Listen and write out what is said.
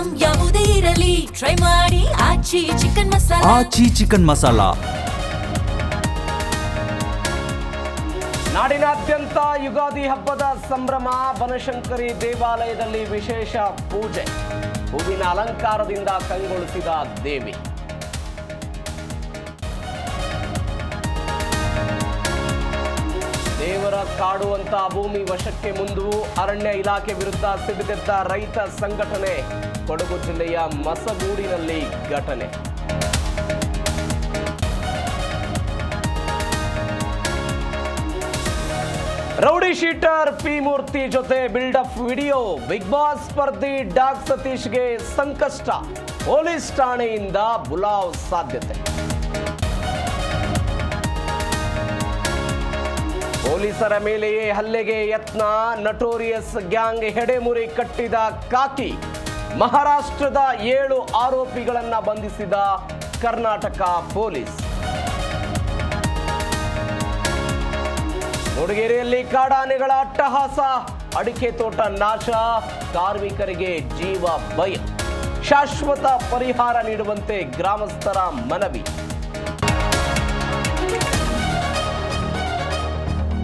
Item ಯಾವುದೇ ಇರಲಿ try ಮಾಡಿ ಆಚಿ ಚಿಕನ್ ಮಸಾಲಾ. ಆಚಿ ಚಿಕನ್ ಮಸಾಲಾ. ನಾಡಿನಾದ್ಯಂತ ಯುಗಾದಿ ಹಬ್ಬದ ಸಂಭ್ರಮ. ಬನಶಂಕರಿ ದೇವಾಲಯದಲ್ಲಿ ವಿಶೇಷ ಪೂಜೆ. ಹೂವಿನ ಅಲಂಕಾರದಿಂದ ಕಂಗೊಳಿಸಿದ ದೇವಿ. ದೇವರ ಕಾಡುವಂತ ಭೂಮಿ ವಶಕ್ಕೆ ಮುಂದು. ಅರಣ್ಯ ಇಲಾಖೆ ವಿರುದ್ಧ ಸಿಡಿದೆದ್ದ ರೈತ ಸಂಘಟನೆ. ಕೊಡಗು ಜಿಲ್ಲೆಯ ಮಸಗೂಡಿನಲ್ಲಿ ಘಟನೆ. ರೌಡಿ ಶೀಟರ್ ಪಿ ಮೂರ್ತಿ ಜೊತೆ ಬಿಲ್ಡಪ್ ವಿಡಿಯೋ. ಬಿಗ್ ಬಾಸ್ ಸ್ಪರ್ಧಿ ಡಾಗ್ ಸತೀಶ್ಗೆ ಸಂಕಷ್ಟ. ಪೊಲೀಸ್ ಠಾಣೆಯಿಂದ ಬುಲಾವ್ ಸಾಧ್ಯತೆ. ಪೊಲೀಸರ ಮೇಲೆಯೇ ಹಲ್ಲೆಗೆ ಯತ್ನ. ನಟೋರಿಯಸ್ ಗ್ಯಾಂಗ್ ಹೆಡೆಮುರಿ ಕಟ್ಟಿದ ಕಾಕಿ. ಮಹಾರಾಷ್ಟ್ರದ 7 ಆರೋಪಿಗಳನ್ನ ಬಂಧಿಸಿದ ಕರ್ನಾಟಕ ಪೊಲೀಸ್. ಮೂಡಿಗೆರೆಯಲ್ಲಿ ಕಾಡಾನೆಗಳ ಅಟ್ಟಹಾಸ. ಅಡಿಕೆ ತೋಟ ನಾಶ. ಕಾರ್ಮಿಕರಿಗೆ ಜೀವ ಭಯ. ಶಾಶ್ವತ ಪರಿಹಾರ ನೀಡುವಂತೆ ಗ್ರಾಮಸ್ಥರ ಮನವಿ.